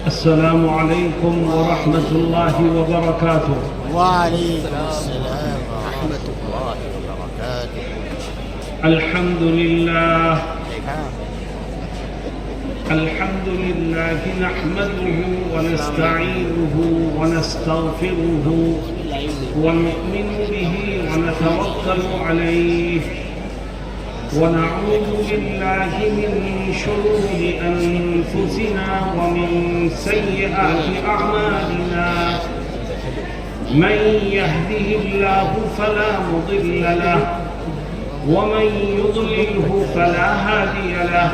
السلام عليكم ورحمة الله وبركاته. وعليكم السلام ورحمة الله وبركاته. الحمد لله نحمده ونستعينه ونستغفره ونؤمن به ونتوكل عليه ونعوذ بالله من شرور أنفسنا ومن سيئات أعمالنا. من يهده الله فلا مضل له ومن يضلله فلا هادي له.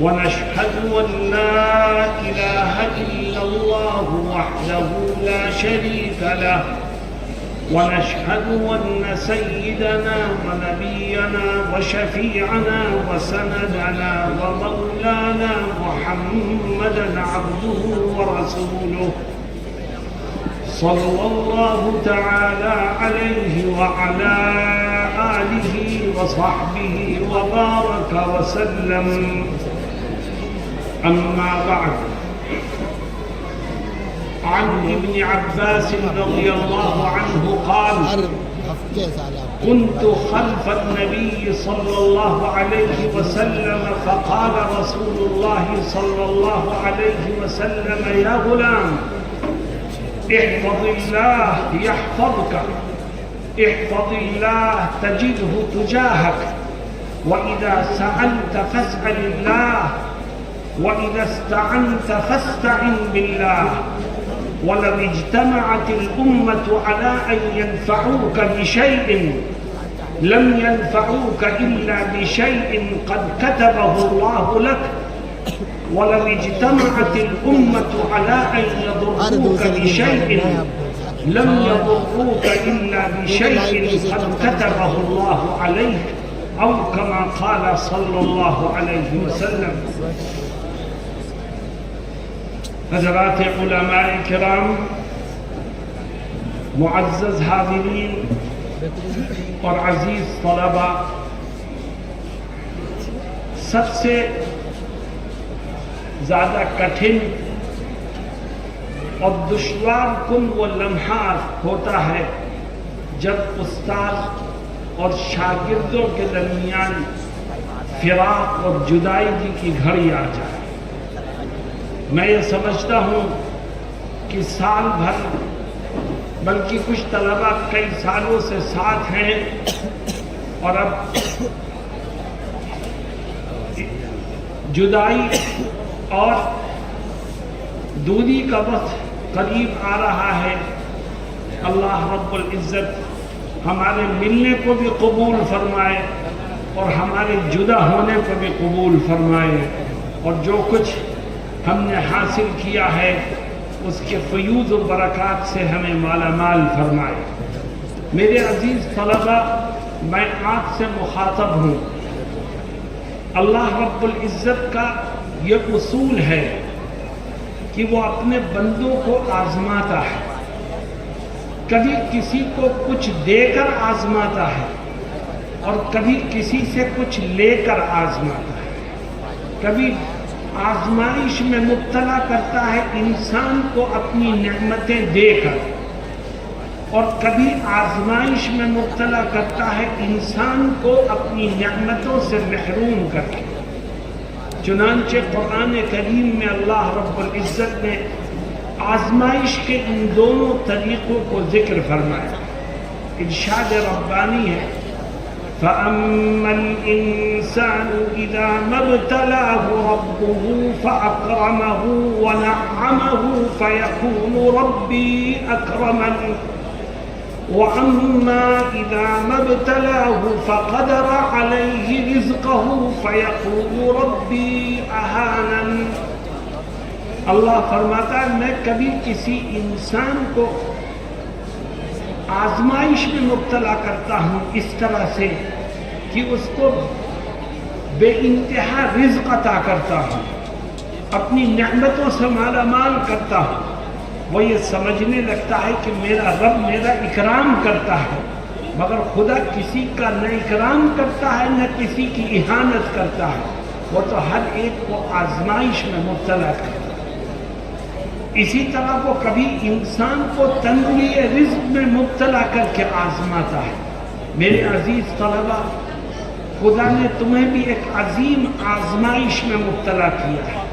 ونشهد أن لا إله إلا الله وحده لا شريك له. ونشهد أن سيدنا ونبينا وشفيعنا وسندنا ومولانا محمدا عبده ورسوله صلى الله تعالى عليه وعلى آله وصحبه وبارك وسلم. أما بعد، عن ابن عباس رضي الله عنه قال: كنت خلف النبي صلى الله عليه وسلم فقال رسول الله صلى الله عليه وسلم: يا غلام احفظ الله يحفظك، احفظ الله تجده تجاهك، وإذا سألت فاسأل الله، وإذا استعنت فاستعن بالله. ولو اجتمعت الأمة على أن ينفعوك بشيء لم ينفعوك إلا بشيء قد كتبه الله لك. ولو اجتمعت الأمة على أن يضروك بشيء لم يضروك إلا بشيء قد كتبه الله عليك، أو كما قال صلى الله عليه وسلم. حضرات علماء کرام، معزز حاضرین اور عزیز طلباء، سب سے زیادہ کٹھن اور دشوار کن وہ لمحہ ہوتا ہے جب استاد اور شاگردوں کے درمیان فراق اور جدائی کی گھڑی آ جائے. میں یہ سمجھتا ہوں کہ سال بھر، بلکہ کچھ طلباء کئی سالوں سے ساتھ ہیں اور اب جدائی اور دوری کا وقت قریب آ رہا ہے. اللہ رب العزت ہمارے ملنے کو بھی قبول فرمائے اور ہمارے جدا ہونے کو بھی قبول فرمائے، اور جو کچھ ہم نے حاصل کیا ہے اس کے فیوض و برکات سے ہمیں مالا مال فرمائے. میرے عزیز طلباء، میں آپ سے مخاطب ہوں. اللہ رب العزت کا یہ اصول ہے کہ وہ اپنے بندوں کو آزماتا ہے. کبھی کسی کو کچھ دے کر آزماتا ہے اور کبھی کسی سے کچھ لے کر آزماتا ہے. کبھی آزمائش میں مبتلا کرتا ہے انسان کو اپنی نعمتیں دے کر، اور کبھی آزمائش میں مبتلا کرتا ہے انسان کو اپنی نعمتوں سے محروم کر کے. چنانچہ قرآن کریم میں اللہ رب العزت نے آزمائش کے ان دونوں طریقوں کو ذکر فرمایا. ارشاد ربانی ہے: فَأَمَّا الْإِنسَانُ إِذَا مَا ابْتَلَاهُ رَبُّهُ فَأَكْرَمَهُ وَنَعَّمَهُ فَيَقُولُ رَبِّي أَكْرَمَنِ، وَأَمَّا إِذَا مَا ابْتَلَاهُ فَقَدَرَ عَلَيْهِ رِزْقَهُ فَيَقُولُ رَبِّي أَهَانَنِ. اللہ فرماتا ہے میں کبھی کسی انسان کو آزمائش میں مبتلا کرتا ہوں اس طرح سے کہ اس کو بے انتہا رزق عطا کرتا ہوں، اپنی نعمتوں سے مالا مال کرتا ہوں. وہ یہ سمجھنے لگتا ہے کہ میرا رب میرا اکرام کرتا ہے، مگر خدا کسی کا نہ اکرام کرتا ہے نہ کسی کی اہانت کرتا ہے. وہ تو ہر ایک کو آزمائش میں مبتلا کرتا ہے. اسی طرح وہ کبھی انسان کو تنگی رزق میں مبتلا کر کے آزماتا ہے۔ میرے عزیز طلبہ، خدا نے تمہیں بھی ایک عظیم آزمائش میں مبتلا کیا ہے۔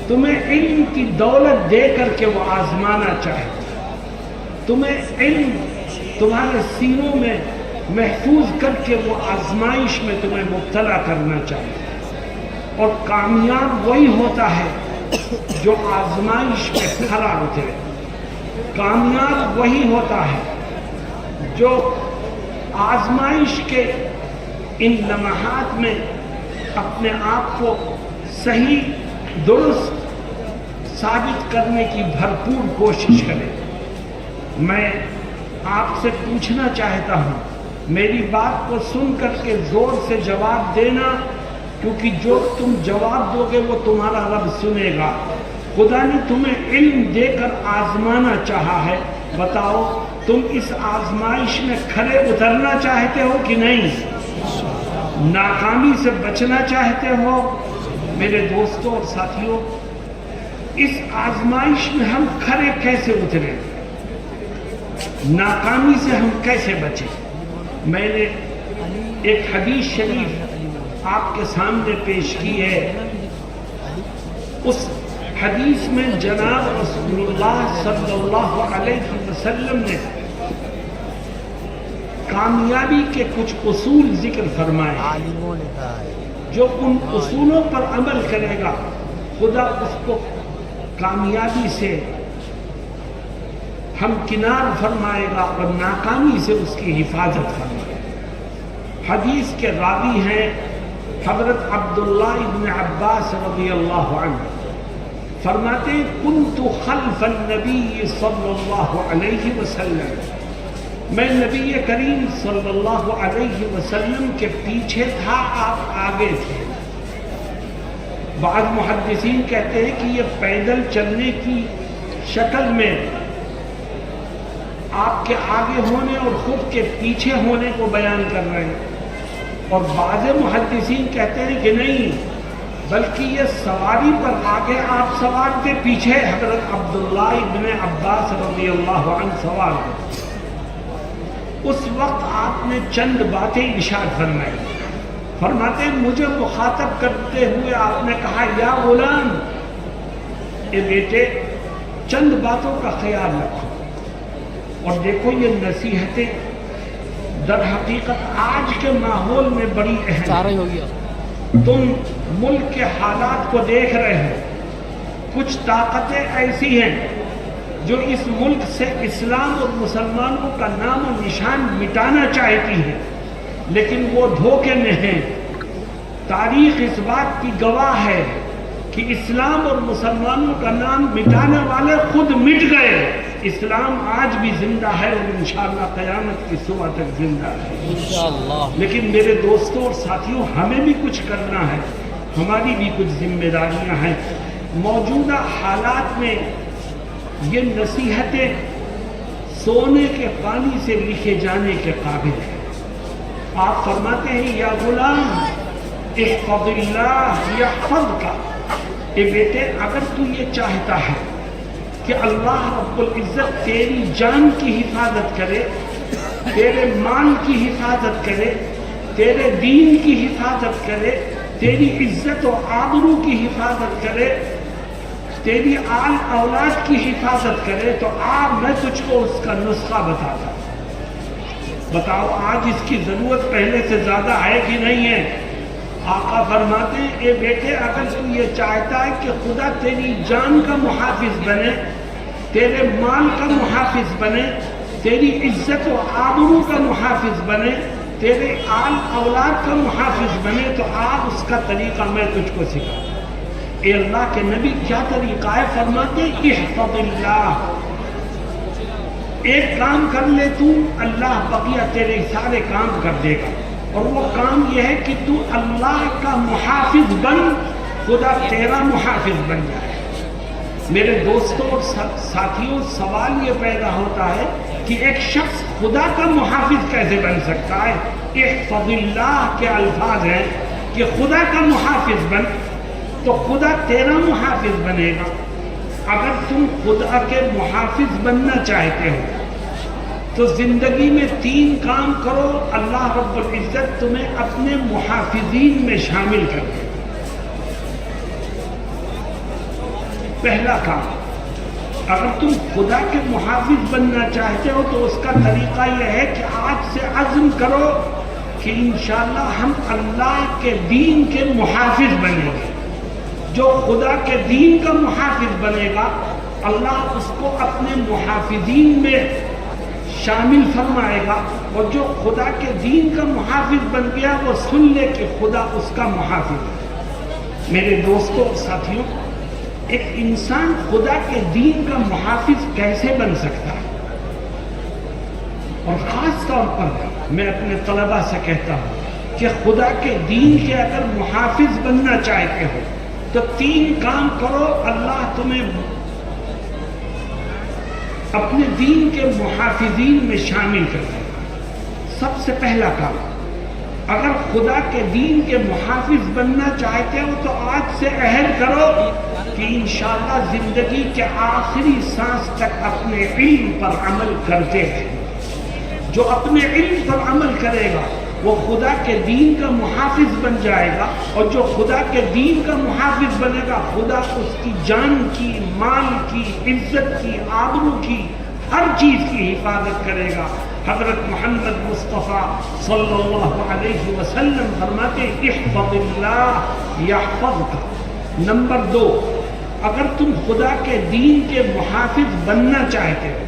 تمہیں علم کی دولت دے کر کے وہ آزمانا چاہے، تمہیں علم تمہارے سینوں میں محفوظ کر کے وہ آزمائش میں تمہیں مبتلا کرنا چاہے۔ اور کامیاب وہی ہوتا ہے جو آزمائش میں کھرا اترے، کامیاب وہی ہوتا ہے جو آزمائش کے ان لمحات میں اپنے آپ کو صحیح درست ثابت کرنے کی بھرپور کوشش کرے۔ میں آپ سے پوچھنا چاہتا ہوں، میری بات کو سن کر کے زور سے جواب دینا، کیونکہ جو تم جواب دو گے وہ تمہارا رب سنے گا۔ خدا نے تمہیں علم دے کر آزمانا چاہا ہے، بتاؤ تم اس آزمائش میں کھرے اترنا چاہتے ہو کہ نہیں؟ ناکامی سے بچنا چاہتے ہو؟ میرے دوستوں اور ساتھیوں، اس آزمائش میں ہم کھرے کیسے اتریں؟ ناکامی سے ہم کیسے بچیں؟ میں نے ایک حدیث شریف آپ کے سامنے پیش کی ہے۔ اس حدیث میں جناب رسول اللہ صلی اللہ علیہ وسلم نے کامیابی کے کچھ اصول ذکر فرمائے، جو ان اصولوں پر عمل کرے گا خدا اس کو کامیابی سے ہمکنار فرمائے گا اور ناکامی سے اس کی حفاظت فرمائے گا۔ حدیث کے راوی ہیں حضرت عبداللہ ابن عباس رضی اللہ عنہ، فرماتے ہیں کنت خلف النبی صلی اللہ علیہ وسلم، میں نبی کریم صلی اللہ علیہ وسلم کے پیچھے تھا، آپ آگے تھے۔ بعض محدثین کہتے ہیں کہ یہ پیدل چلنے کی شکل میں آپ کے آگے ہونے اور خود کے پیچھے ہونے کو بیان کر رہے ہیں، اور بعض محدثین کہتے ہیں کہ نہیں، بلکہ یہ سواری پر آگے آپ سوار تھے، پیچھے حضرت عبداللہ ابن عباس رضی اللہ عنہ سوار تھے۔ اس وقت آپ نے چند باتیں ارشاد فرمائی، فرماتے ہیں مجھے مخاطب کرتے ہوئے آپ نے کہا یا غلام، اے بیٹے چند باتوں کا خیال رکھو۔ اور دیکھو یہ نصیحتیں در حقیقت آج کے ماحول میں بڑی اہم ہیں۔ تم ملک کے حالات کو دیکھ رہے ہو، کچھ طاقتیں ایسی ہیں جو اس ملک سے اسلام اور مسلمانوں کا نام و نشان مٹانا چاہتی ہیں، لیکن وہ دھوکے میں ہیں۔ تاریخ اس بات کی گواہ ہے کہ اسلام اور مسلمانوں کا نام مٹانے والے خود مٹ گئے۔ اسلام آج بھی زندہ ہے اور انشاءاللہ قیامت کی صبح تک زندہ ہے انشاءاللہ۔ لیکن میرے دوستوں اور ساتھیوں، ہمیں بھی کچھ کرنا ہے، ہماری بھی کچھ ذمہ داریاں ہیں۔ موجودہ حالات میں یہ نصیحتیں سونے کے پانی سے لکھے جانے کے قابل ہیں۔ آپ فرماتے ہیں یا غلام احفظ اللہ یحفظک، اے بیٹے اگر تو یہ چاہتا ہے کہ اللہ رب العزت تیری جان کی حفاظت کرے، تیرے مال کی حفاظت کرے، تیرے دین کی حفاظت کرے، تیری عزت و آبرو کی حفاظت کرے، تیری آل اولاد کی حفاظت کرے، تو میں تجھ کو اس کا نسخہ بتاتا ہوں۔ بتاؤ آج اس کی ضرورت پہلے سے زیادہ ہے کہ نہیں ہے؟ آقا فرماتے ہیں اے بیٹے اگر تو یہ چاہتا ہے کہ خدا تیری جان کا محافظ بنے، تیرے مال کا محافظ بنے، تیری عزت و آبرو کا محافظ بنے، تیرے آل اولاد کا محافظ بنے، تو آپ اس کا طریقہ میں تجھ کو سکھاتا ہوں۔ اے اللہ کے نبی کیا طریقہ ہے؟ فرماتے ہیں احفظ اللہ، ایک کام کر لے تو اللہ بقیہ تیرے سارے کام کر دے گا، اور وہ کام یہ ہے کہ تو اللہ کا محافظ بن، خدا تیرا محافظ بن جائے۔ میرے دوستوں اور ساتھیوں، سوال یہ پیدا ہوتا ہے کہ ایک شخص خدا کا محافظ کیسے بن سکتا ہے؟ احفظ اللہ کے الفاظ ہیں کہ خدا کا محافظ بن، تو خدا تیرا محافظ بنے گا۔ اگر تم خدا کے محافظ بننا چاہتے ہو تو زندگی میں 3 کام کرو، اللہ رب العزت تمہیں اپنے محافظین میں شامل کر دے۔ پہلا کام، اگر تم خدا کے محافظ بننا چاہتے ہو تو اس کا طریقہ یہ ہے کہ آج سے عزم کرو کہ انشاءاللہ ہم اللہ کے دین کے محافظ بنیں گے۔ جو خدا کے دین کا محافظ بنے گا اللہ اس کو اپنے محافظین میں شامل فرمائے گا، اور جو خدا کے دین کا محافظ بن گیا وہ سن لے کہ خدا اس کا محافظ ہے۔ میرے دوستوں اور ساتھیوں، ایک انسان خدا کے دین کا محافظ کیسے بن سکتا ہے؟ اور خاص طور پر میں اپنے طلباء سے کہتا ہوں کہ خدا کے دین کے اگر محافظ بننا چاہتے ہو تو 3 کام کرو، اللہ تمہیں اپنے دین کے محافظین میں شامل کر دے گا۔ سب سے پہلا کام، اگر خدا کے دین کے محافظ بننا چاہتے ہو تو آج سے عہد کرو کہ انشاءاللہ زندگی کے آخری سانس تک اپنے علم پر عمل کرتے ہیں۔ جو اپنے علم پر عمل کرے گا وہ خدا کے دین کا محافظ بن جائے گا، اور جو خدا کے دین کا محافظ بنے گا خدا اس کی جان کی، مال کی، عزت کی، آبرو کی، ہر چیز کی حفاظت کرے گا۔ حضرت محمد مصطفیٰ صلی اللہ علیہ وسلم فرماتے احفظ اللہ یحفظک۔ نمبر 2، اگر تم خدا کے دین کے محافظ بننا چاہتے ہو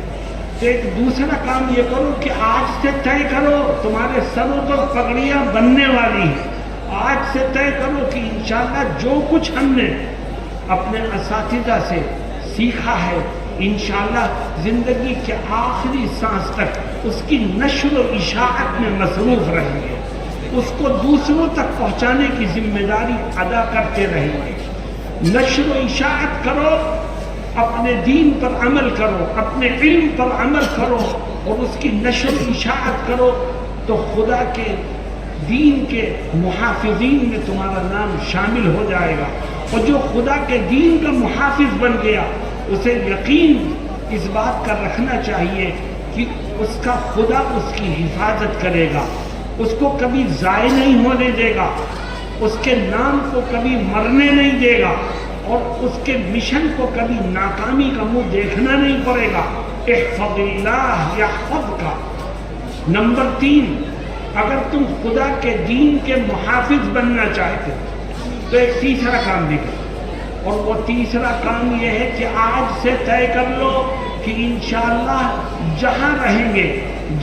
تو ایک دوسرا کام یہ کرو کہ آج سے طے کرو، تمہارے سروں پر پگڑیاں بننے والی ہیں، آج سے طے کرو کہ انشاءاللہ جو کچھ ہم نے اپنے اساتذہ سے سیکھا ہے انشاءاللہ زندگی کے آخری سانس تک اس کی نشر و اشاعت میں مصروف رہیں گے، اس کو دوسروں تک پہنچانے کی ذمہ داری ادا کرتے رہیں گے۔ نشر و اشاعت کرو، اپنے دین پر عمل کرو، اپنے علم پر عمل کرو اور اس کی نشر و اشاعت کرو تو خدا کے دین کے محافظین میں تمہارا نام شامل ہو جائے گا۔ اور جو خدا کے دین کا محافظ بن گیا اسے یقین اس بات کا رکھنا چاہیے کہ اس کا خدا اس کی حفاظت کرے گا، اس کو کبھی ضائع نہیں ہونے دے گا، اس کے نام کو کبھی مرنے نہیں دے گا، اور اس کے مشن کو کبھی ناکامی کا منہ دیکھنا نہیں پڑے گا۔ احفظ اللہ یحفظک۔ نمبر 3، اگر تم خدا کے دین کے محافظ بننا چاہتے ہو تو ایک تیسرا بھی کرو، اور وہ تیسرا کام یہ ہے کہ آج سے طے کر لو کہ انشاءاللہ جہاں رہیں گے،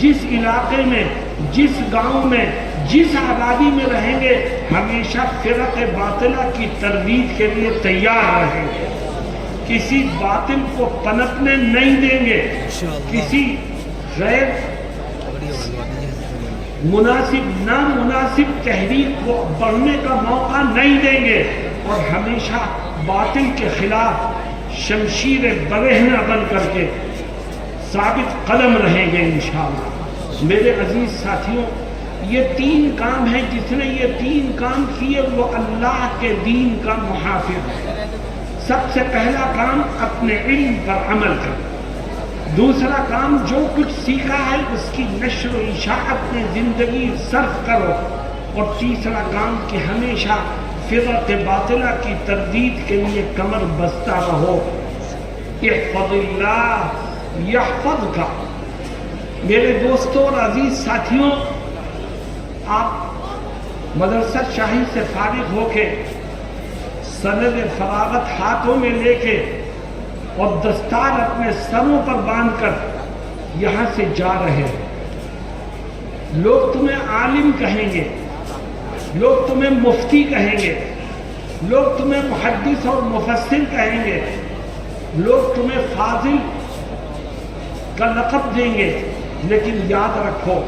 جس علاقے میں، جس گاؤں میں، جس آبادی میں رہیں گے ہمیشہ فرق باطلہ کی ترویج کے لیے تیار رہیں گے، کسی باطل کو پنپنے نہیں دیں گے، کسی غیر مناسب نامناسب تحریک کو بڑھنے کا موقع نہیں دیں گے، اور ہمیشہ باطل کے خلاف شمشیر برہنہ بن کر کے ثابت قدم رہیں گے انشاءاللہ۔ میرے عزیز ساتھیوں، یہ 3 کام ہیں، جس نے یہ 3 کام کیے وہ اللہ کے دین کا محافظ ہے۔ سب سے پہلا کام اپنے علم پر عمل کرو، دوسرا کام جو کچھ سیکھا ہے اس کی نشر و اشاعت میں زندگی صرف کرو، اور تیسرا کام کہ ہمیشہ فرق باطلہ کی تردید کے لیے کمر بستہ رہو۔ احفظ اللہ یحفظک۔ میرے دوستوں اور عزیز ساتھیوں، آپ مدرسہ شاہی سے فارغ ہو کے سند فراغت ہاتھوں میں لے کے اور دستار اپنے سروں پر باندھ کر یہاں سے جا رہے ہیں۔ لوگ تمہیں عالم کہیں گے، لوگ تمہیں مفتی کہیں گے، لوگ تمہیں محدث اور مفسر کہیں گے، لوگ تمہیں فاضل کا لقب دیں گے، لیکن یاد رکھو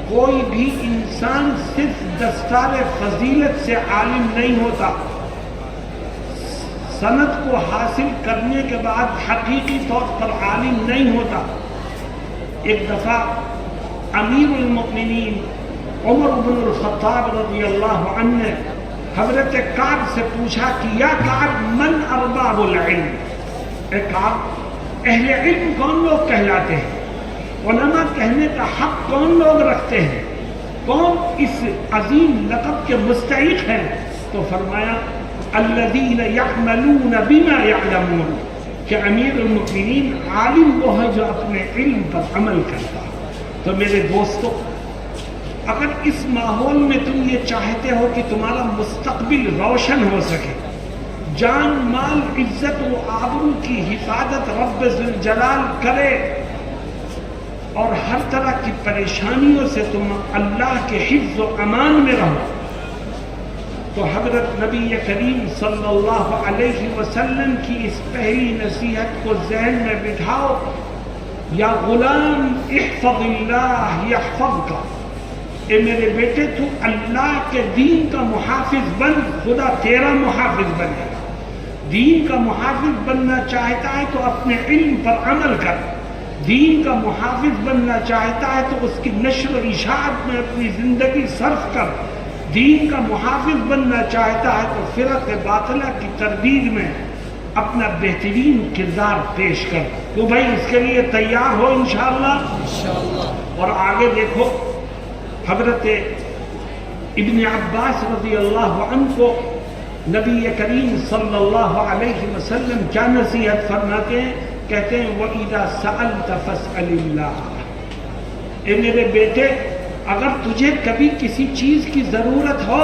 کوئی بھی انسان صرف دستار فضیلت سے عالم نہیں ہوتا، سند کو حاصل کرنے کے بعد حقیقی طور پر عالم نہیں ہوتا۔ ایک دفعہ امیر المؤمنین عمر بن الخطاب رضی اللہ عنہ نے حضرت کعب سے پوچھا کہ یا کعب من ارباب العلم، ایک آپ اہل علم کون لوگ کہلاتے ہیں؟ علماء کہنے کا حق کون لوگ رکھتے ہیں؟ کون اس عظیم لقب کے مستحق ہیں؟ تو فرمایا الذین یعملون بما یعلمون، کہ امیر المؤمنین عالم وہ ہے جو اپنے علم پر عمل کرتا ہے۔ تو میرے دوستو، اگر اس ماحول میں تم یہ چاہتے ہو کہ تمہارا مستقبل روشن ہو سکے، جان مال عزت و آبرو کی حفاظت رب ذوالجلال کرے، اور ہر طرح کی پریشانیوں سے تم اللہ کے حفظ و امان میں رہو، تو حضرت نبی کریم صلی اللہ علیہ وسلم کی اس پہلی نصیحت کو ذہن میں بٹھاؤ، یا غلام احفظ اللہ یحفظک، اے میرے بیٹے تو اللہ کے دین کا محافظ بن، خدا تیرا محافظ بنے گا۔ دین کا محافظ بننا چاہتا ہے تو اپنے علم پر عمل کر، دین کا محافظ بننا چاہتا ہے تو اس کی نشر و اشاعت میں اپنی زندگی صرف کر، دین کا محافظ بننا چاہتا ہے تو فرق باطلہ کی تردید میں اپنا بہترین کردار پیش کر۔ تو بھائی اس کے لیے تیار ہو انشاءاللہ۔ اور آگے دیکھو، حضرت ابن عباس رضی اللہ عنہ کو نبی کریم صلی اللہ علیہ وسلم کیا نصیحت فرماتے ہیں؟ کہتے ہیں وَإِذَا سَأَلْتَ فَاسْأَلِ اللَّهَ، اے میرے بیٹے اگر تجھے کبھی کسی چیز کی ضرورت ہو،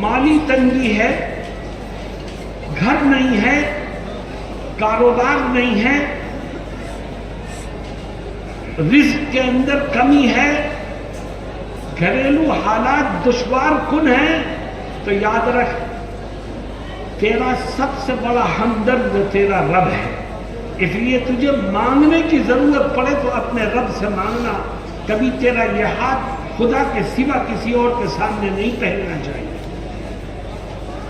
مالی تنگی ہے، گھر نہیں ہے، کاروبار نہیں ہے، رزق کے اندر کمی ہے، گھریلو حالات دشوار کن ہیں، تو یاد رکھ تیرا سب سے بڑا ہمدرد تیرا رب ہے۔ اس لیے تجھے مانگنے کی ضرورت پڑے تو اپنے رب سے مانگنا، کبھی تیرا یہ ہاتھ خدا کے سوا کسی اور کے سامنے نہیں پھیلنا چاہیے۔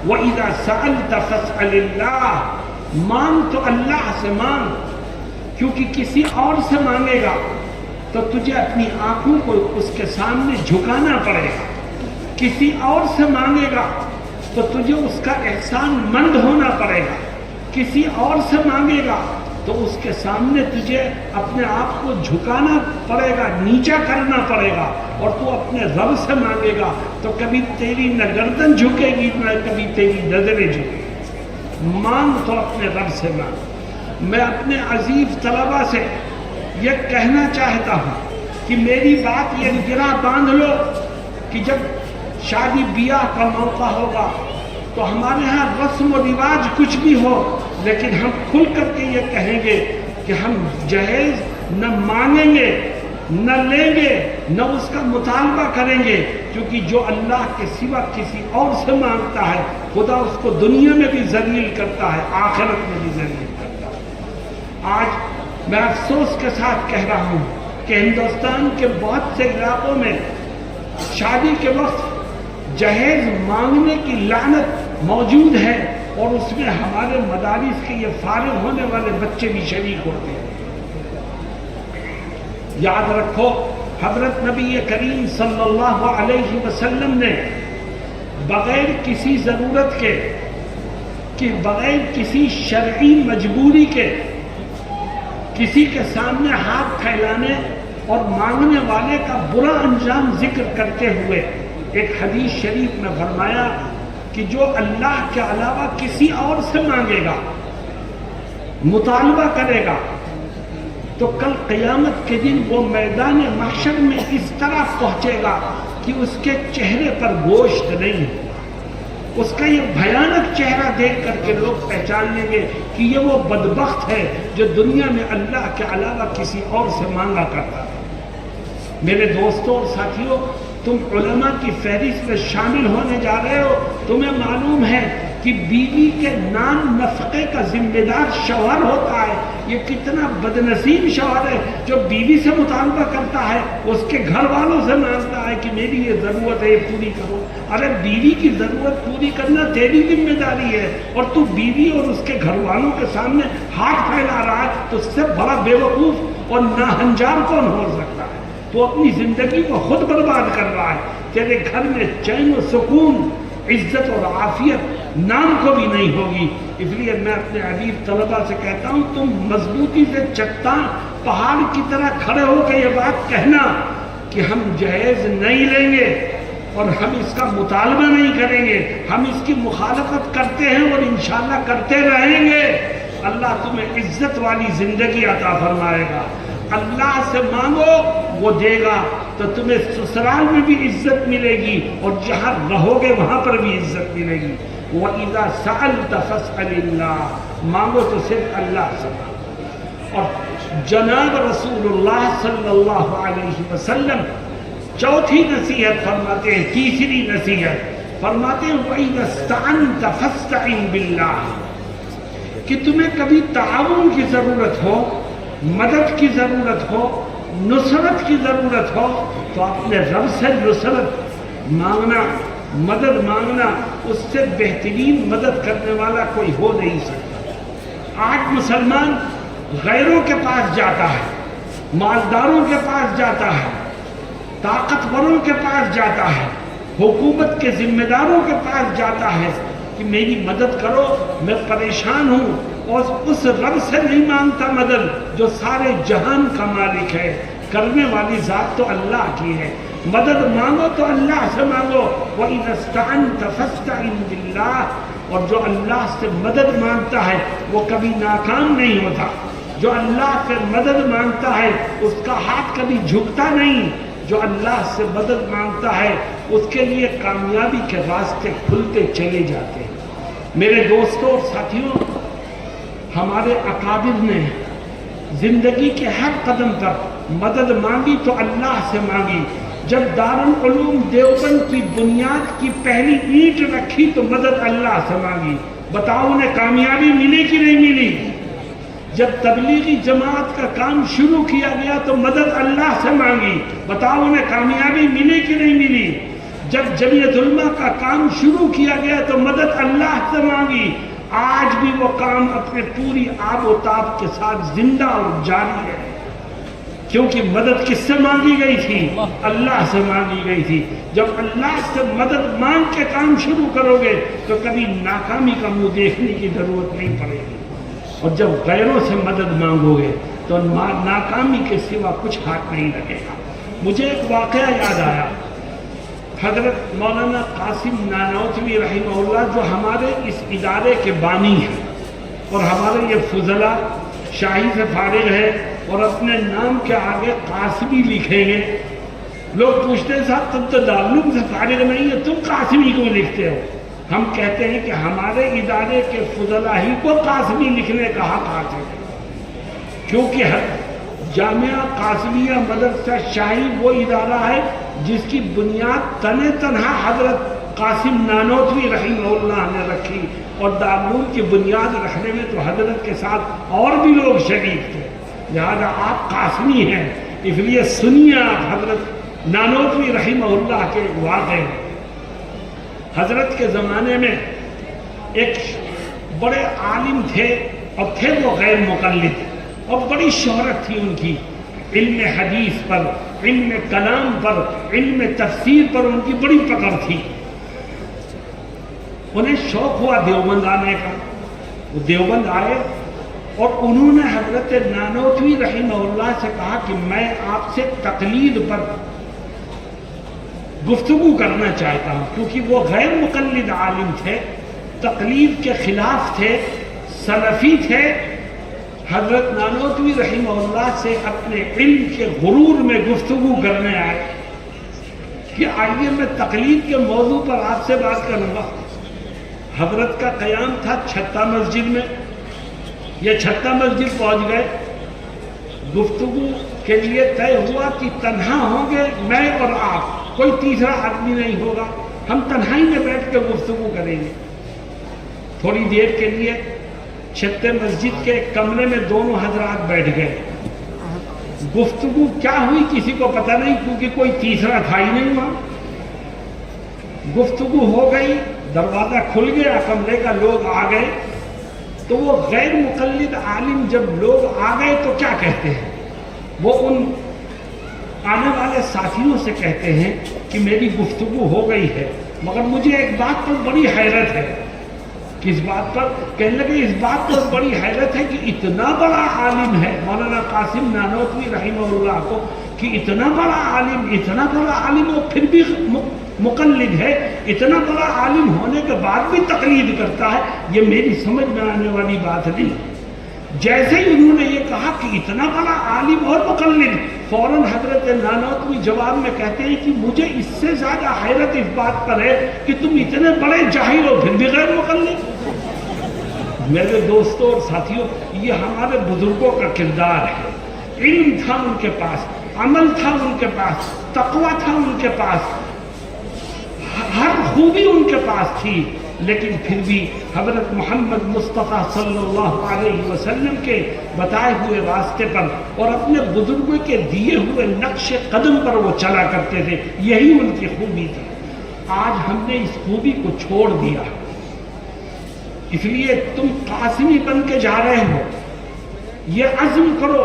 وَإِذَا سَأَلْتَ فَاسْأَلِ اللَّهَ، مانگ تو اللہ سے مانگ، کیونکہ کسی اور سے مانگے گا تو تجھے اپنی آنکھوں کو اس کے سامنے جھکانا پڑے گا، کسی اور سے مانگے گا تو تجھے اس کا احسان مند ہونا پڑے گا، کسی اور سے مانگے گا تو اس کے سامنے تجھے اپنے آپ کو جھکانا پڑے گا، نیچا کرنا پڑے گا، اور تو اپنے رب سے مانگے گا تو کبھی تیری نہ گردن جھکے گی نہ کبھی تیری نظریں جھکے گی۔ مانگ تو اپنے رب سے مانگ۔ میں اپنے عزیز طلبہ سے یہ کہنا چاہتا ہوں کہ میری بات یہ گرا باندھ لو کہ جب شادی بیاہ کا موقع ہوگا تو ہمارے ہاں رسم و رواج کچھ بھی ہو، لیکن ہم کھل کر کے یہ کہیں گے کہ ہم جہیز نہ مانگیں گے، نہ لیں گے، نہ اس کا مطالبہ کریں گے، کیونکہ جو اللہ کے سوا کسی اور سے مانگتا ہے خدا اس کو دنیا میں بھی ذلیل کرتا ہے، آخرت میں بھی ذلیل کرتا ہے۔ آج میں افسوس کے ساتھ کہہ رہا ہوں کہ ہندوستان کے بہت سے علاقوں میں شادی کے وقت جہیز مانگنے کی لعنت موجود ہے، اور اس میں ہمارے مدارس کے یہ فارغ ہونے والے بچے بھی شریک ہوتے ہیں۔ یاد رکھو حضرت نبی کریم صلی اللہ علیہ وسلم نے بغیر کسی ضرورت کے، کہ بغیر کسی شرعی مجبوری کے، کسی کے سامنے ہاتھ پھیلانے اور مانگنے والے کا برا انجام ذکر کرتے ہوئے ایک حدیث شریف میں فرمایا کہ جو اللہ کے علاوہ کسی اور سے مانگے گا، مطالبہ کرے گا، تو کل قیامت کے دن وہ میدان محشر میں اس طرح پہنچے گا کہ اس کے چہرے پر گوشت نہیں ہوگا۔ اس کا یہ بھیانک چہرہ دیکھ کر کے لوگ پہچان لیں گے کہ یہ وہ بدبخت ہے جو دنیا میں اللہ کے علاوہ کسی اور سے مانگا کرتا ہے۔ میرے دوستوں اور ساتھیوں، تم علماء کی فہرست میں شامل ہونے جا رہے ہو، تمہیں معلوم ہے کہ بیوی کے نان نفقے کا ذمہ دار شوہر ہوتا ہے۔ یہ کتنا بدنصیب شوہر ہے جو بیوی سے مطالبہ کرتا ہے، اس کے گھر والوں سے مانگتا ہے کہ میری یہ ضرورت ہے، یہ پوری کرو۔ ارے بیوی کی ضرورت پوری کرنا تیری ذمہ داری ہے، اور تو بیوی اور اس کے گھر والوں کے سامنے ہاتھ پھیلا رہا ہے، تو اس سے بڑا بے وقوف اور ناہنجار کون ہو سکتا ہے؟ تو اپنی زندگی کو خود برباد کر رہا ہے۔ تیرے گھر میں چین و سکون، عزت اور عافیت نام کو بھی نہیں ہوگی. اس لیے میں اپنے عزیز طلبہ سے کہتا ہوں تم مضبوطی سے چٹان پہاڑ کی طرح کھڑے ہو کے یہ بات کہنا کہ ہم جہیز نہیں لیں گے اور ہم اس کا مطالبہ نہیں کریں گے, ہم اس کی مخالفت کرتے ہیں اور انشاءاللہ کرتے رہیں گے. اللہ تمہیں عزت والی زندگی عطا فرمائے گا. اللہ سے مانگو وہ دے گا تو تمہیں سسرال میں بھی عزت ملے گی اور جہاں رہو گے وہاں پر بھی عزت ملے گی. وَإِذَا سَأَلْتَ فَاسْأَلِ اللَّهِ, مانگو تو صرف اللہ سے مانگو. اور جناب رسول اللہ صلی اللہ علیہ وسلم چوتھی نصیحت فرماتے ہیں, تیسری نصیحت فرماتے ہیں وَإِذَا اسْتَعَنْتَ فَاسْتَعِنْ بِاللَّهِ, کہ تمہیں کبھی تعاون کی ضرورت ہو, مدد کی ضرورت ہو, نصرت کی ضرورت ہو تو اپنے رب سے نصرت مانگنا, مدد مانگنا. اس سے بہترین مدد کرنے والا کوئی ہو نہیں سکتا. آج مسلمان غیروں کے پاس جاتا ہے, مالداروں کے پاس جاتا ہے, طاقتوروں کے پاس جاتا ہے, حکومت کے ذمہ داروں کے پاس جاتا ہے کہ میری مدد کرو, میں پریشان ہوں, اور اس رب سے نہیں مانگتا مدد جو سارے جہان کا مالک ہے. کرنے والی ذات تو اللہ کی ہے. مدد مانگو تو اللہ سے مانگو. وَإِذَا اسْتَعَنْتَ فَاسْتَعِنْ بِاللَّهِ, اور جو اللہ سے مدد مانگتا ہے وہ کبھی ناکام نہیں ہوتا. جو اللہ سے مدد مانگتا ہے اس کا ہاتھ کبھی جھکتا نہیں. جو اللہ سے مدد مانگتا ہے اس کے لیے کامیابی کے راستے کھلتے چلے جاتے ہیں. میرے دوستوں اور ساتھیوں, ہمارے اکابر نے زندگی کے ہر قدم پر مدد مانگی تو اللہ سے مانگی. جب دارالعلوم دیوبند کی بنیاد کی پہلی اینٹ رکھی تو مدد اللہ سے مانگی. بتاؤ انہیں کامیابی ملی کہ نہیں ملی؟ جب تبلیغی جماعت کا کام شروع کیا گیا تو مدد اللہ سے مانگی. بتاؤ انہیں کامیابی ملی کہ نہیں ملی؟ جب جمعیت علماء کا کام شروع کیا گیا تو مدد اللہ سے مانگی. آج بھی وہ کام اپنے پوری آب و تاب کے ساتھ زندہ اور جاری ہے, کیونکہ مدد کس سے مانگی گئی تھی؟ اللہ سے مانگی گئی تھی. جب اللہ سے مدد مانگ کے کام شروع کرو گے تو کبھی ناکامی کا منہ دیکھنے کی ضرورت نہیں پڑے گی, اور جب غیروں سے مدد مانگو گے تو ناکامی کے سوا کچھ ہاتھ نہیں لگے گا. مجھے ایک واقعہ یاد آیا. حضرت مولانا قاسم نانوتوی رحمہ اللہ جو ہمارے اس ادارے کے بانی ہیں اور ہمارے یہ فضلہ شاہی سے فارغ ہے اور اپنے نام کے آگے قاسمی لکھیں گے. لوگ پوچھتے ہیں صاحب تم تو دارالعلوم سے فارغ نہیں ہے, تم قاسمی کیوں لکھتے ہو؟ ہم کہتے ہیں کہ ہمارے ادارے کے فضلہ ہی کو قاسمی لکھنے کا حق حاصل ہے, کیونکہ جامعہ قاسمیہ مدرسہ شاہی وہ ادارہ ہے جس کی بنیاد تنے تنہا حضرت قاسم نانوتوی رحمہ اللہ نے رکھی, اور دارالعلوم کی بنیاد رکھنے میں تو حضرت کے ساتھ اور بھی لوگ شریک تھے. لہذا آپ قاسمی ہیں, اس لیے سنیے آپ حضرت نانوتوی رحمہ اللہ کے واقعے. حضرت کے زمانے میں ایک بڑے عالم تھے اور تھے وہ غیر مقلد, اور بڑی شہرت تھی ان کی علم حدیث پر, علم کلام پر, علم تفسیر پر ان کی بڑی پکڑ تھی. انہیں شوق ہوا دیوبند آنے کا. وہ دیوبند آئے اور انہوں نے حضرت نانوتوی رحمہ اللہ سے کہا کہ میں آپ سے تقلید پر گفتگو کرنا چاہتا ہوں, کیونکہ وہ غیر مقلد عالم تھے, تقلید کے خلاف تھے, سلفی تھے. حضرت نانوتوی رحمہ اللہ سے اپنے علم کے غرور میں گفتگو کرنے آئے کہ آئیے میں تقلید کے موضوع پر آپ سے بات کروں گا. حضرت کا قیام تھا چھتہ مسجد میں. یہ چھتہ مسجد پہنچ گئے. گفتگو کے لیے طے ہوا کہ تنہا ہوں گے میں اور آپ, کوئی تیسرا آدمی نہیں ہوگا, ہم تنہائی میں بیٹھ کے گفتگو کریں گے. تھوڑی دیر کے لیے چھتہ مسجد کے کمرے میں دونوں حضرات بیٹھ گئے. گفتگو کیا ہوئی کسی کو پتہ نہیں, کیونکہ کوئی تیسرا تھا ہی نہیں وہاں. گفتگو ہو گئی, دروازہ کھل گیا کمرے کا, لوگ آ گئے. تو وہ غیر مقلد عالم جب لوگ آ گئے تو کیا کہتے ہیں؟ وہ ان آنے والے ساتھیوں سے کہتے ہیں کہ میری گفتگو ہو گئی ہے, مگر مجھے ایک بات پر بڑی حیرت ہے. کس بات پر؟ کہنے لگے اس بات پر بڑی حیرت ہے کہ اتنا بڑا عالم ہے مولانا قاسم نانوتوی رحمہ اللہ کو، کہ اتنا بڑا عالم ہو پھر بھی مقلد ہے، اتنا بڑا عالم ہونے کے بعد بھی تقلید کرتا ہے، یہ میری سمجھ میں آنے والی بات نہیں۔ جیسے ہی انہوں نے یہ کہا کہ اتنا بڑا عالم اور مقلد، فوراً حضرت نانوتوی جواب میں کہتے ہیں کہ مجھے اس سے زیادہ حیرت اس بات پر ہے کہ تم اتنے بڑے جاہل ہو پھر بھی غیر مقلد۔ میرے دوستوں اور ساتھیوں، یہ ہمارے بزرگوں کا کردار ہے۔ علم تھا ان کے پاس، عمل تھا ان کے پاس، تقویٰ تھا ان کے پاس، ہر خوبی ان کے پاس تھی، لیکن پھر بھی حضرت محمد مصطفیٰ صلی اللہ علیہ وسلم کے بتائے ہوئے راستے پر اور اپنے بزرگوں کے دیے ہوئے نقش قدم پر وہ چلا کرتے تھے، یہی ان کی خوبی تھی۔ آج ہم نے اس خوبی کو چھوڑ دیا، اس لیے تم قاسمی بن کے جا رہے ہو۔ یہ عزم کرو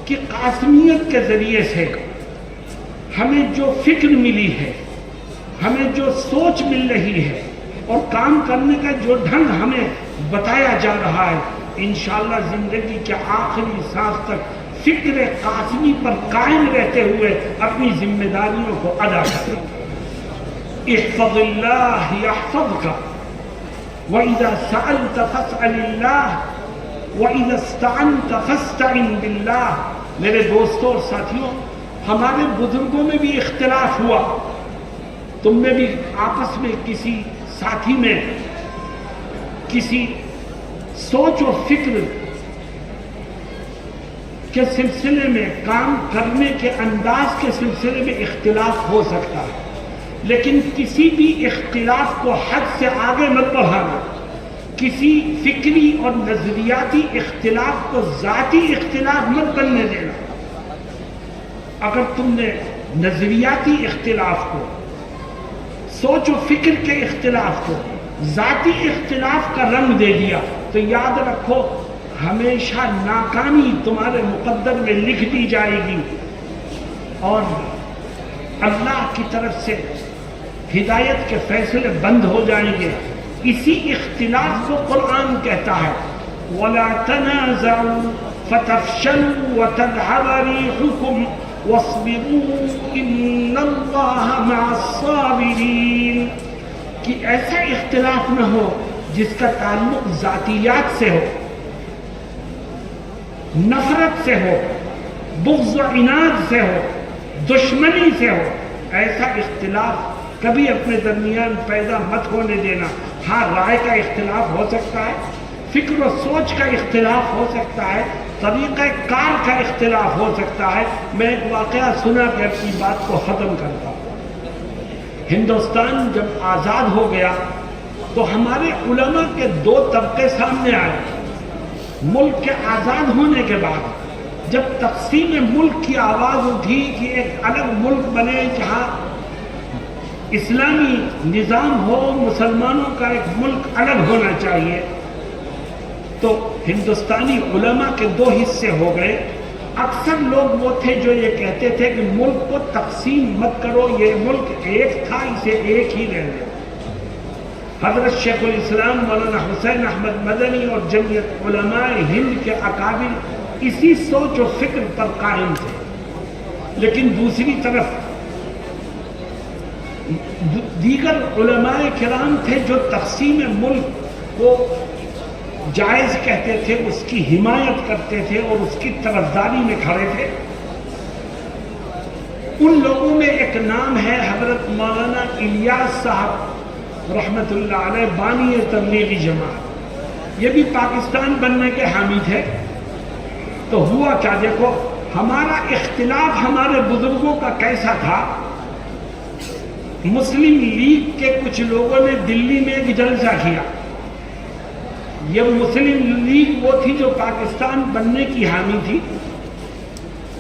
کہ قاسمیت کے ذریعے سے ہمیں جو فکر ملی ہے، ہمیں جو سوچ مل رہی ہے اور کام کرنے کا جو ڈھنگ ہمیں بتایا جا رہا ہے، انشاءاللہ زندگی کے آخری سانس تک فکر قاسمی پر قائم رہتے ہوئے اپنی ذمہ داریوں کو ادا کریں۔ احفظ اللہ یحفظک، وَإِذَا سَأَلْتَ فَاسْأَلِ اللَّهِ وَإِذَا اسْتَعَنْتَ فَاسْتَعِنْ بِاللَّهِ۔ میرے دوستوں اور ساتھیوں، ہمارے بزرگوں میں بھی اختلاف ہوا، تم میں بھی آپس میں کسی ساتھی میں کسی سوچ و فکر کے سلسلے میں، کام کرنے کے انداز کے سلسلے میں اختلاف ہو سکتا ہے، لیکن کسی بھی اختلاف کو حد سے آگے مت بڑھانا، کسی فکری اور نظریاتی اختلاف کو ذاتی اختلاف مت بننے دینا۔ اگر تم نے نظریاتی اختلاف کو، سوچ و فکر کے اختلاف کو ذاتی اختلاف کا رنگ دے دیا تو یاد رکھو ہمیشہ ناکامی تمہارے مقدر میں لکھ دی جائے گی، اور اللہ کی طرف سے ہدایت کے فیصلے بند ہو جائیں گے۔ اسی اختلاف کو قرآن کہتا ہے وَلَا تَنَازَعُوا فَتَفْشَلُوا وَتَذْهَبَ رِيحُكُمْ وَاصْبِرُوا إِنَّ اللَّهَ مَعَ الصَّابِرِينَ، کہ ایسا اختلاف نہ ہو جس کا تعلق ذاتیات سے ہو، نفرت سے ہو، بغض و عناد سے ہو، دشمنی سے ہو۔ ایسا اختلاف کبھی اپنے درمیان پیدا مت ہونے دینا۔ ہاں، رائے کا اختلاف ہو سکتا ہے، فکر و سوچ کا اختلاف ہو سکتا ہے، طریقہ کار کا اختلاف ہو سکتا ہے۔ میں ایک واقعہ سنا کے اپنی بات کو ختم کرتا ہوں۔ ہندوستان جب آزاد ہو گیا تو ہمارے علماء کے دو طبقے سامنے آئے۔ ملک کے آزاد ہونے کے بعد جب تقسیم ملک کی آواز اٹھی کہ ایک الگ ملک بنے جہاں اسلامی نظام ہو، مسلمانوں کا ایک ملک الگ ہونا چاہیے، تو ہندوستانی علماء کے دو حصے ہو گئے۔ اکثر لوگ وہ تھے جو یہ کہتے تھے کہ ملک کو تقسیم مت کرو، یہ ملک ایک تھا، اسے ایک ہی رہنے۔ حضرت شیخ الاسلام مولانا حسین احمد مدنی اور جمعیت علماء ہند کے اکابر اسی سوچ و فکر پر قائم تھے، لیکن دوسری طرف دیگر علماء کرام تھے جو تقسیم ملک کو جائز کہتے تھے، اس کی حمایت کرتے تھے اور اس کی طرفداری میں کھڑے تھے۔ ان لوگوں میں ایک نام ہے حضرت مولانا الیاس صاحب رحمت اللہ علیہ، بانی تبلیغی جماعت۔ یہ بھی پاکستان بننے کے حامی تھے۔ تو ہوا کیا، دیکھو ہمارا اختلاف ہمارے بزرگوں کا کیسا تھا۔ مسلم لیگ کے کچھ لوگوں نے دلی میں ایک جلسہ کیا۔ یہ مسلم لیگ وہ تھی جو پاکستان بننے کی حامی تھی۔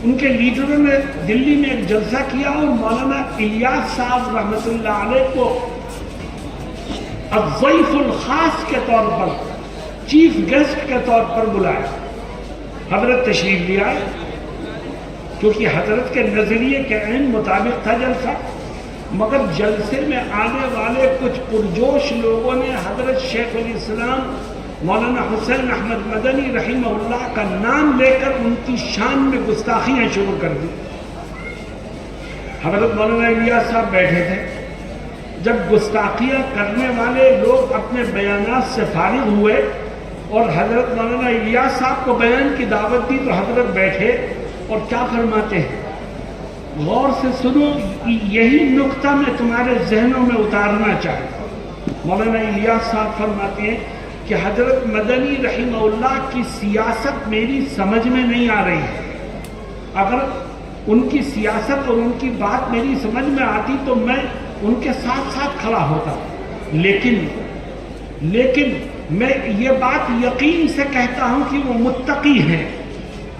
ان کے لیڈروں نے دلی میں ایک جلسہ کیا اور مولانا الیاس صاحب رحمت اللہ علیہ کو الضیف الخاص کے طور پر، چیف گیسٹ کے طور پر بلایا۔ حضرت تشریف لے آئے، کیونکہ حضرت کے نظریے کے عین مطابق تھا جلسہ۔ مگر جلسے میں آنے والے کچھ پرجوش لوگوں نے حضرت شیخ الاسلام مولانا حسین احمد مدنی رحمہ اللہ کا نام لے کر ان کی شان میں گستاخیاں شروع کر دی. حضرت مولانا الیاس صاحب بیٹھے تھے. جب گستاخیاں کرنے والے لوگ اپنے بیانات سے فارغ ہوئے اور حضرت مولانا الیاس صاحب کو بیان کی دعوت دی تو حضرت بیٹھے اور کیا فرماتے ہیں؟ غور سے سنو، یہی نقطہ میں تمہارے ذہنوں میں اتارنا چاہتا ہوں. مولانا الیاس صاحب فرماتے ہیں کہ حضرت مدنی رحمہ اللہ کی سیاست میری سمجھ میں نہیں آ رہی ہے. اگر ان کی سیاست اور ان کی بات میری سمجھ میں آتی تو میں ان کے ساتھ ساتھ کھڑا ہوتا، لیکن میں یہ بات یقین سے کہتا ہوں کہ وہ متقی ہیں،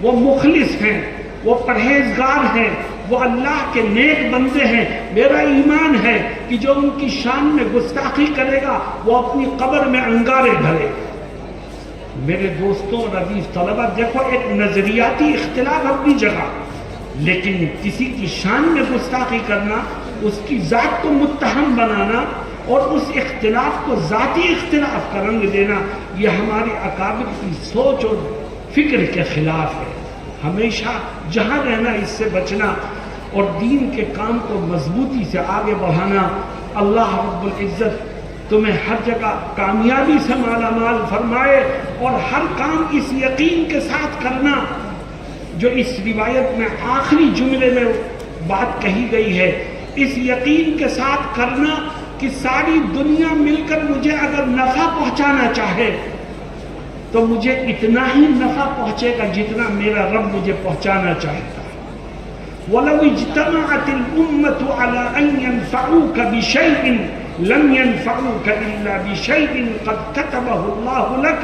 وہ مخلص ہیں، وہ پرہیزگار ہیں، وہ اللہ کے نیک بندے ہیں. میرا ایمان ہے کہ جو ان کی شان میں گستاخی کرے گا وہ اپنی قبر میں انگارے بھرے. میرے دوستوں اور عزیز طلبہ، دیکھو ایک نظریاتی اختلاف اپنی جگہ، لیکن کسی کی شان میں گستاخی کرنا، اس کی ذات کو متہم بنانا اور اس اختلاف کو ذاتی اختلاف کا رنگ دینا، یہ ہمارے اکابر کی سوچ اور فکر کے خلاف ہے. ہمیشہ جہاں رہنا اس سے بچنا اور دین کے کام کو مضبوطی سے آگے بڑھانا. اللہ رب العزت تمہیں ہر جگہ کامیابی سے مالا مال فرمائے اور ہر کام اس یقین کے ساتھ کرنا جو اس روایت میں آخری جملے میں بات کہی گئی ہے، اس یقین کے ساتھ کرنا کہ ساری دنیا مل کر مجھے اگر نفع پہنچانا چاہے تو مجھے اتنا ہی نفع پہنچے گا جتنا میرا رب مجھے پہنچانا چاہتا ہے. وَلَوْ اجْتَمَعَتِ الْأُمَّةُ عَلَىٰ أَنْ يَنْفَعُوكَ بِشَيْءٍ لَمْ يَنْفَعُوكَ إِلَّا بِشَيْءٍ قَدْ كَتَبَهُ اللَّهُ لَكَ.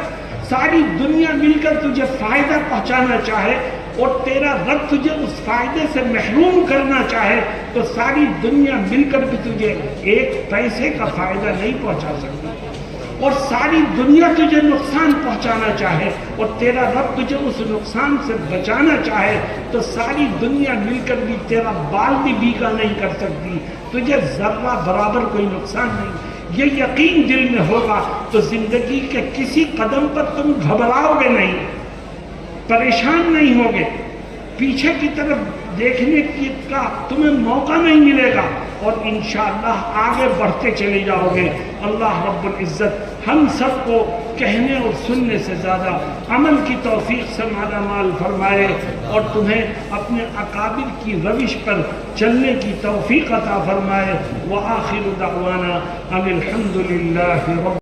ساری دنیا مل کر تجھے فائدہ پہنچانا چاہے اور تیرا رب تجھے اس فائدے سے محروم کرنا چاہے تو ساری دنیا مل کر بھی تجھے ایک پیسے کا فائدہ نہیں پہنچا سکتی. اور ساری دنیا تجھے نقصان پہنچانا چاہے اور تیرا رب تجھے اس نقصان سے بچانا چاہے تو ساری دنیا مل کر بھی تیرا بال بھی بیگا نہیں کر سکتی، تجھے ذرہ برابر کوئی نقصان نہیں. یہ یقین دل میں ہوگا تو زندگی کے کسی قدم پر تم گھبراؤ گے نہیں، پریشان نہیں ہوگے، پیچھے کی طرف دیکھنے کا تمہیں موقع نہیں ملے گا اور انشاءاللہ آگے بڑھتے چلے جاؤ گے. اللہ رب العزت ہم سب کو کہنے اور سننے سے زیادہ عمل کی توفیق سے مالا مال فرمائے اور تمہیں اپنے اکابر کی روش پر چلنے کی توفیق عطا فرمائے. وآخر دعوانا ان الحمد للہ رب